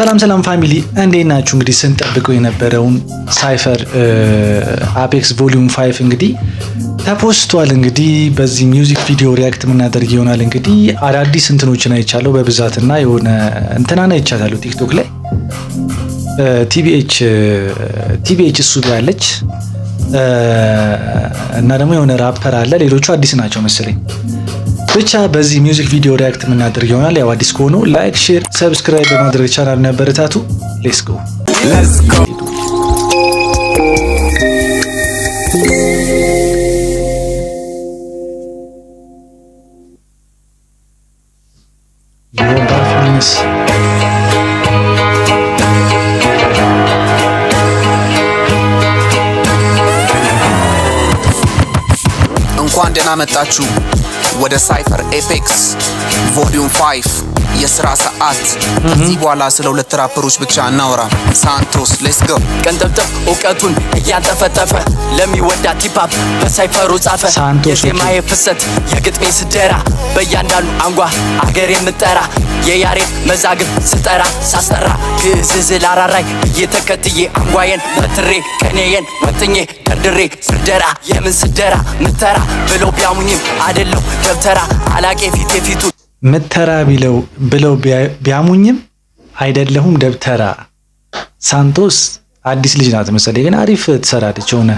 ሰላም ፋሚሊ እንዴት ናችሁ? እንግዲህ ስንጠብቀው የነበረውን ሳይፈር አፔክስ ቮሊዩም 5 እንግዲህ ተፖስቷል። እንግዲህ በዚህ ሚውዚክ ቪዲዮ ሪያክት የምናደርግ ይሆናል። እንግዲህ አዳዲስ እንትኖችን አይቻለሁ በብዛትና የሆነ እንትናን አይቻታለሁ ቲክቶክ ላይ ቲቢኤች እሱ ያለች እና ደግሞ የሆነ ራፐር አለ። ሌሎቹ አዲስ ናቸው መሰለኝ። ብቻ በዚህ ሚውዚክ ቪዲዮ ሪያክት የምናደርግ ይሆናል። ያው አዲስ ከሆኑ ላይክ፣ ሼር፣ ሰብስክራይብ በማድረግ ቻናሉን ያበረታቱ። ሌትስ ጎ እንኳን ደህና መጣችሁ ወደ ሳይፈር ኤፔክስ ቮሊዩም 5 የሥራ ሰዓት። ከዚህ በኋላ ስለ ሁለት ራፐሮች ብቻ እናወራ። ሳንቶስ ሌትስ ጎ። ቀንጠብጠብ እውቀቱን እያንጠፈጠፈ ለሚወዳት ሂፓፕ በሳይፈሩ ጻፈ። የዜማዬ ፍሰት የግጥሜ ስደራ በእያንዳንዱ አንጓ አገር የምጠራ የያሬድ መዛግብ ስጠራ ሳስጠራ ግዕዝ ላራራይ እየተከትዬ አንጓዬን በትሬ ቀኔዬን ወጥኜ ደርድሬ ስደራ የምን ስደራ ምተራ ብለው ቢያሙኝም አይደለው ደብተራ አላቄ ፊት የፊቱ ምተራ ብለው ቢያሙኝም አይደለሁም ደብተራ። ሳንቶስ አዲስ ልጅ ናት መሰለኝ፣ ግን አሪፍ ትሰራለች። ሆነ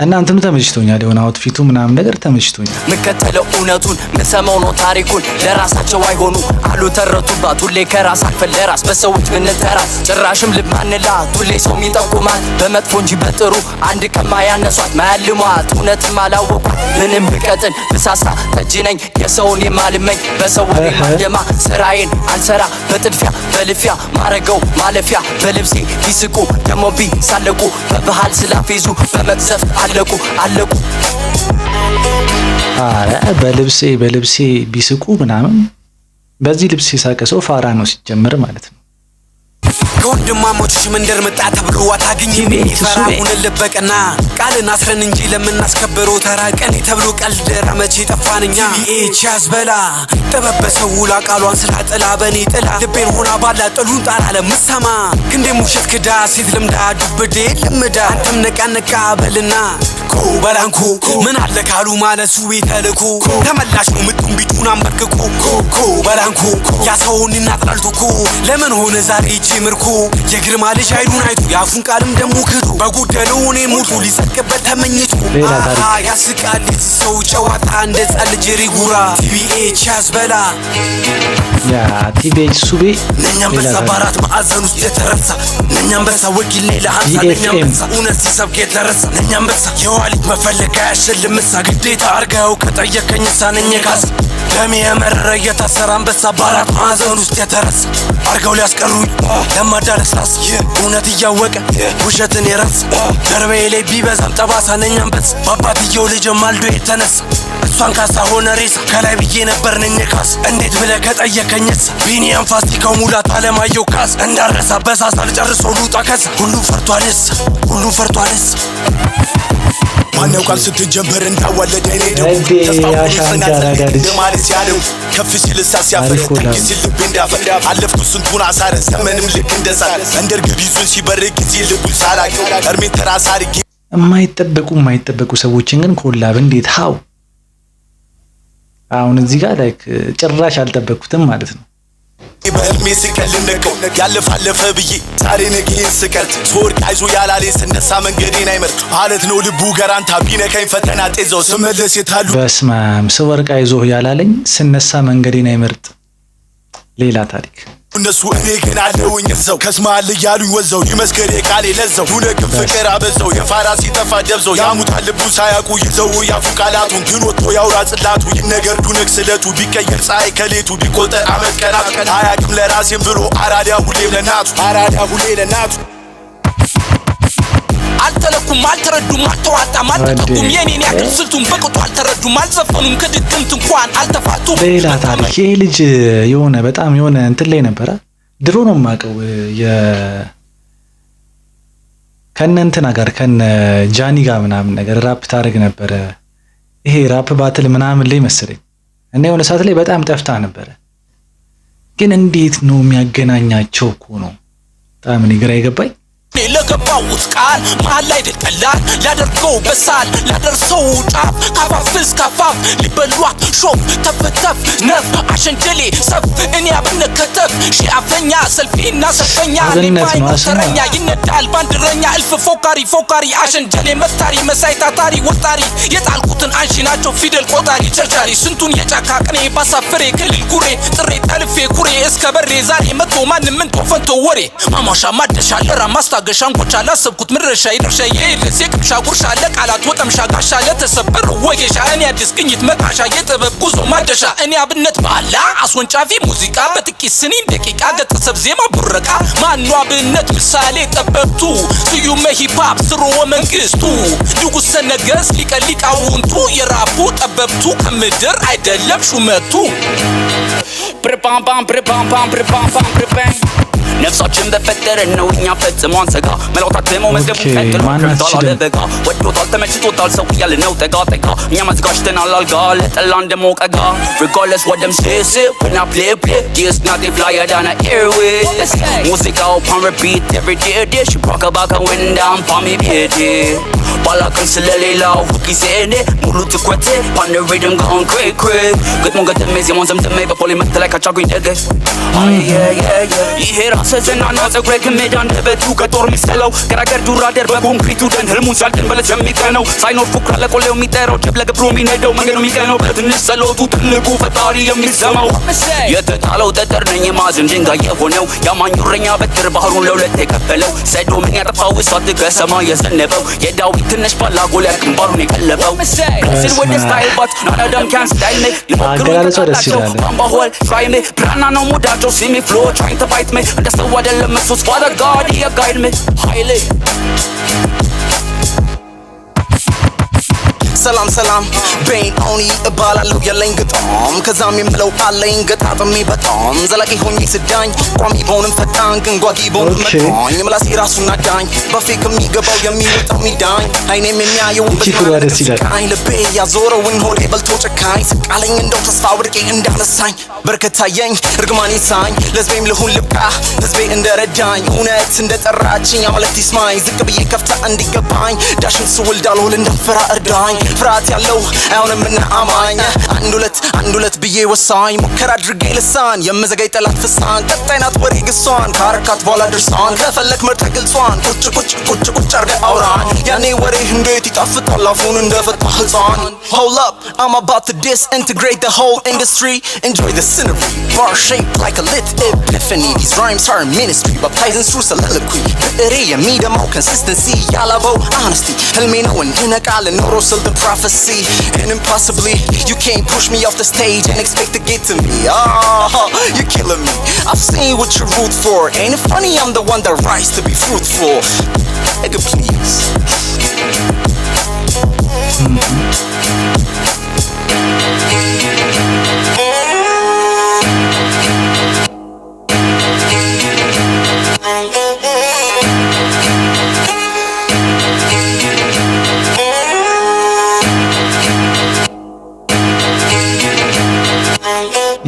እናንተም ተመችቶኛል። የሆነ አውትፊቱ ምናምን ነገር ተመችቶኛል። ምከተለው እውነቱን ምሰማው ነው ታሪኩን ለራሳቸው አይሆኑ አሉ ተረቱባት። ሁሌ ከራስ አልፈን ለራስ በሰዎች ምንተራት ጭራሽም ልብ ማንላት ሁሌ ሰው የሚጠቁማት በመጥፎ እንጂ በጥሩ አንድ ከማያነሷት ማያልሟት እውነትም አላወቋት ምንም ብቀጥን ብሳሳ ጠጅ ነኝ የሰውን የማልመኝ በሰው ማደማ ስራዬን አልሰራ በጥድፊያ በልፊያ ማረገው ማለፊያ በልብሴ ቢስቁ ደሞ ሳለቁ በባህል ስላፌዙ በመቅዘፍ አለቁ። አረ በልብሴ ቢስቁ ምናምን በዚህ ልብስ የሳቀ ሰው ፋራ ነው ሲጀምር ማለት ነው። ከወንድማሞችሽ መንደር መጣ ተብሎ አታገኝም ይፈራውን ልበቀና ቃልን አስረን እንጂ ለምናስከብረው ተራቀን ተብሎ ቀልድ ረመቼ ጠፋንኛ። ቲቢኤች ያዝበላ ጥበብ በሰው ቃሏን ስላጥላ በኔ ጥላ ልቤን ሆና ባላ ጥሉን ጣላ ለምሰማ ክንዴ ሙሽት ክዳ ሴት ልምዳ ዱብዴ ልምዳ አንተም ነቃነቃ በልና ኮ በላንኩ ምን አለ ካሉ ማለሱ ቤተልኩ ተመላሽ ነው ምጡም ቢቱን አንበርክኩ ኮ በላንኩ ያሰውን እናጥላልቱኩ ለምን ሆነ ዛሬ ጅምርኩ የግርማ ልጅ አይዱን አይቱ ያፉን ቃልም ደሞ ክዱ በጉደለው እኔን ሙሉ ሊሰቅበት ተመኝቱ ያስቃል ሰው ጨዋታ እንደ ጻልጅ ሪጉራ ቲቢኤች ያዝበላ ቲቢኤች ሱቤ ነኛም በሰባራት ማዕዘን ውስጥ የተረሳ ነኛም በሳ ወኪል ሌላ ሀምሳ ነኛም በሳ እውነት ሲሰብክ የተረሳ ነኛም በሳ የዋሊት መፈለጋ ያሸልምሳ ግዴታ አርጋው ከጠየቀኝ ሳነኝ ካስ ደሜ የመረረ እየታሰረ አንበሳ በአራት ማዕዘን ውስጥ የተረሳ አርገው ሊያስቀሩኝ ለማዳረስራስ እውነት እያወቀ ውሸትን የረሳ ጀርባዬ ላይ ቢበዛም ጠባሳ ነኝ አንበሳ በአባትየው ልጅ ማልዶ የተነሳ እሷን ካሳ ሆነ ሬሳ ከላይ ብዬ ነበር ነኝ ካስ እንዴት ብለህ ከጠየቀኝሳ ቢኒያም ፋሲካው ሙላት አለማየሁ ካስ እንዳረሳ በሳሳ ልጨርሶ ልውጣ ከዛ ሁሉም ፈርቷልስ ማነው ቃል ስትጀምር እንዳዋለደ እኔ ደው ደማለት ያለው ከፍ ሲል ሲያፈር ተንኪስ ልብ እንዳፈር አለፍኩ ስንቱን አሳረ ዘመንም ልክ እንደዛ እንደርግ ቢዙን ሲበርግ ጊዜ ልቡን ሳላቅ እርሜን ተራሳሪ የማይጠበቁ ሰዎችን ግን ኮላብ እንዴት ሃው አሁን እዚህ ጋር ላይክ ጭራሽ አልጠበቅኩትም ማለት ነው። በህልሜ ስቀልነቀው ያለፋለፈ ብዬ ዛሬ ነገን ስቀርት ሶር አይዞ ያላሌ ስነሳ መንገዴን አይመርጥ ማለት ነው ልቡ ገራንታ ቢነካኝ ፈተና ጤዛው ስመለስ የታሉ በስማም ስወርቅ አይዞ ያላለኝ ስነሳ መንገዴን አይመርጥ ሌላ ታሪክ እነሱ እኔ ግን አለውኝ እዛው ከስማል ያሉኝ ወዛው ይመስገር የቃሌ ለዛው ሁለግም ፍቅር አበዛው የፋራ ሲጠፋ ደብዘው ያሙታል ልቡ ሳያቁ ይዘው ያፉ ቃላቱን ግን ወጥቶ ያውራ ጽላቱ ይነገር ዱነክ ስለቱ ቢቀየር ፀሐይ ከሌቱ ቢቆጠር አመት ቀናት አያቅም ለራሴም ብሎ አራዳ ሁሌ ለናቱ አልተለኩም አልተረዱም አልተዋጣም አልተጠቁም የኔን ያክል ስልቱን በቅጡ አልተረዱም አልዘፈኑም ከድግምት እንኳን አልተፋቱም። ሌላ ታሪክ ይሄ ልጅ የሆነ በጣም የሆነ እንትን ላይ ነበረ። ድሮ ነው የማውቀው ከነ እንትና ጋር ከነ ጃኒ ጋር ምናምን ነገር ራፕ ታደርግ ነበረ። ይሄ ራፕ ባትል ምናምን ላይ መሰለኝ እና የሆነ ሰዓት ላይ በጣም ጠፍታ ነበረ። ግን እንዴት ነው የሚያገናኛቸው እኮ ነው በጣም እኔ ግራ የገባኝ ለገባውት ቃል መሃል ላይ ደቀላል ላደርገው በሳል ላደርሰው ጫፍ ካፋፍስ ካፋፍ ሊበሏት ሾፍ ተፈተፍ ነፍ አሸንጀሌ ሰፍ እኔ አብነከተፍ ሺአፈኛ ሰልፊና ሰፈኛ ሊባይ ተረኛ ይነዳል ባንድረኛ እልፍ ፎካሪ አሸንጀሌ መታሪ መሳይ ታታሪ ወጣሪ የጣልቁትን አንሺ ናቸው ፊደል ቆጣሪ ቸርቻሪ ስንቱን የጫካ ቅኔ ባሳፍሬ ክልል ጉሬ ጥሬ ጠልፌ ኩሬ እስከ በሬ ዛሬ መጥቶ ማንም ምን ተፈንቶ ወሬ ማማሻ ማደሻ ለራማስታ ገሻንጎቻ ላሰብኩት ምድረሻ ይደርሻ የሄደስ የቅምሻ ጉርሻ ለቃላት ወጠምሻ ጋሻ ለተሰበር ወጌሻ እኔ አዲስ ቅኝት መጣሻ የጥበብ ጉዞ ማደሻ እኔ አብነት ባላ አስወንጫፊ ሙዚቃ በጥቂት ስኒን ደቂቃ ገጠሰብ ዜማ ቡረቃ ማኑ አብነት ምሳሌ ጠበብቱ ስዩመ ሂፓፕ ስርወ መንግስቱ ንጉሠ ነገሥት ሊቀ ሊቃውንቱ የራፑ ጠበብቱ ከምድር አይደለም ሹመቱ ነፍሳችን በፈጠረን ነው እኛ ፈጽሟን ሰጋ መላውታትሞ መዝገቡ ፈጥሮ ከርታል አለበጋ ወዶታል ተመችቶታል ሰው እያለ ነው ጠጋ እኛ መዝጋጅተናል አልጋ ለጠላ እንደሞቀጋ regardless what them say when I play this nothing flyer than an airways ሙዚቃው on repeat every day she rock about when down for me baby ባላቅም ስለሌላው ጊዜ እኔ ሙሉ ትኩረቴ on the rhythm going crazy ግጥሙን ገጥሜ ዜማውን ዘምዘሜ በፖሊ መተላይ ካቻጉኝ ደገ ይሄ ራስህና ፀጉሬ ክሜዳ እንደበቱ ከጦር ሚሰለው ገራገር ዱራደር በኮንክሪቱ ደን ህልሙን ሲያልቅን በለት የሚቀነው ሳይኖር ፉክራ ለቆሌው የሚጠራው ጀብ ለገብሮ የሚነደው መንገዱ የሚቀነው በትንሽ ጸሎቱ ትልቁ ፈጣሪ የሚሰማው የተጣለው ጠጠር ነኝ የማዕዘን ድንጋይ የሆነው ያማኙ እረኛ በትር ባህሩን ለሁለት የከፈለው ሰዶምን ያጠፋው እሳት ከሰማይ የዘነበው የዳዊት ትንሽ ባላ ጎልያድ ግንባሩን የቀለበው ስል ወደ ስታይል ባት ናናዳም ካን ስታይል ሜ አገላለጿ ደስ ይላል ባምባሆል ትራይ ሜ ብራና ነው ሙዳቸው ሲሚ ፍሎ trying to fight me and that's what the message for the God he guide me highly ሰላም ቤን ኦኒ እባላለሁ የለኝ ግጣም ከዛም የምለው አለኝ ገጣጥሜ በጣም ዘላቂ ሆኜ ስዳኝ ቋሚ በሆንም ፈጣን ግን ጓጊ በሆንም መጣኝ ምላሴ ራሱን አዳኝ በፌክ የሚገባው የሚወጣው ሚዳኝ አይኔም የሚያየው በቃኝ ልቤ ያዞረውን ሆዴ በልቶ ጨካኝ ስቃለኝ እንደው ተስፋ ወድቄ እንዳነሳኝ በርከታየኝ እርግማኔ ሳኝ ለህዝቤም ልሁን ልብቃ ህዝቤ እንደረዳኝ እውነት እንደጠራችኝ አመለት ይስማኝ ዝቅ ብዬ ከፍታ እንዲገባኝ ዳሽን ስውል ዳልሆል እንዳልፈራ እርዳኝ ፍርሃት ያለው አይሆንም እና አማኝ አንድ ሁለት ብዬ ወሳኝ ሙከራ አድርጌ ልሳን የምዘገይ ጠላት ፍሳን ቀጣይናት ወሬ ግሷን ካረካት በኋላ ድርሳን ከፈለክ መርጠ ግልጿን ቁጭ አርገ አውራን ያኔ ወሬ እንዴት ይጣፍጣል አፉን እንደፈታ ህፃን Hold up, I'm about to disintegrate the whole industry Enjoy the scenery, bar shaped like a lit epiphany These rhymes are ministry, baptizing through soliloquy ብዕሬ የሚደማው consistency ያላበው honesty ህልሜ ነው እንድነቃል ኖሮ ስል the prophecy and impossibly you can't push me off the stage and expect to get to me you're killing me I've seen what you root for ain't it funny I'm the one that rise to be fruitful nigga please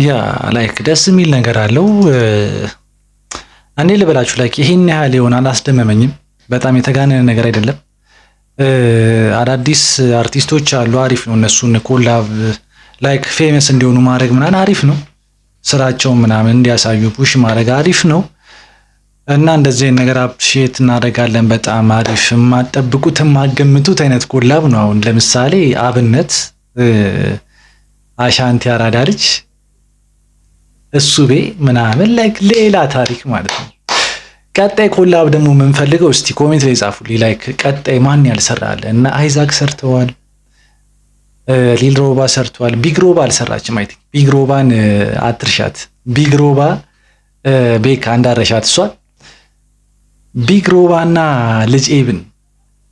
ያ ላይክ ደስ የሚል ነገር አለው እኔ ልበላችሁ ላይክ ይሄን ያህል ይሆናል አላስደመመኝም በጣም የተጋነነ ነገር አይደለም አዳዲስ አርቲስቶች አሉ አሪፍ ነው እነሱን ኮላብ ላይክ ፌመስ እንዲሆኑ ማድረግ ምናምን አሪፍ ነው ስራቸው ምናምን እንዲያሳዩ ፑሽ ማድረግ አሪፍ ነው እና እንደዚህ ነገር አፕሪሺየት እናደርጋለን በጣም አሪፍ ማጠብቁት ማገምቱት አይነት ኮላብ ነው አሁን ለምሳሌ አብነት አሻንቲ አራዳ ልጅ እሱ ቤ ምናምን ላይክ ሌላ ታሪክ ማለት ነው ቀጣይ ኮላብ ደግሞ የምንፈልገው እስቲ ኮሜንት ላይ ጻፉልኝ ላይክ ቀጣይ ማን ያልሰራለ እና አይዛክ ሰርተዋል ሊል ሮባ ሰርተዋል ቢግ ሮባ አልሰራችም አይ ቲንክ ቢግ ሮባን አትርሻት ቢግ ሮባ ቤካ እንዳረሻት እሷ ቢግ ሮባና ልጅ ኤብን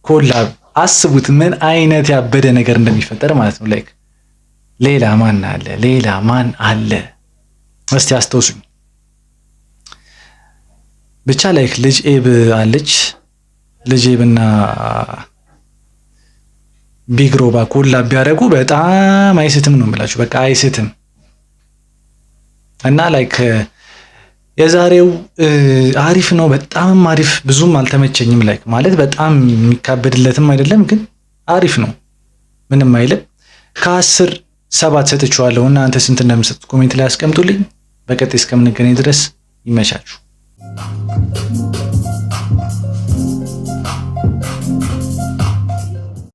ኮላብ አስቡት ምን አይነት ያበደ ነገር እንደሚፈጠር ማለት ነው ላይክ ሌላ ማን አለ እስቲ አስተውሱኝ ብቻ ላይክ ልጅ ኤብ አለች ልጅ ኤብና ቢግ ሮባ ኮላብ ቢያደርጉ በጣም አይስትም ነው የምላችሁ በቃ አይስትም እና ላይክ የዛሬው አሪፍ ነው፣ በጣም አሪፍ፣ ብዙም አልተመቸኝም። ላይክ ማለት በጣም የሚካበድለትም አይደለም፣ ግን አሪፍ ነው፣ ምንም አይልም። ከ10 7 ሰጥቼዋለሁ። እናንተ ስንት እንደምሰጡት ኮሜንት ላይ አስቀምጡልኝ። በቀጣይ እስከምንገናኝ ድረስ ይመቻችሁ።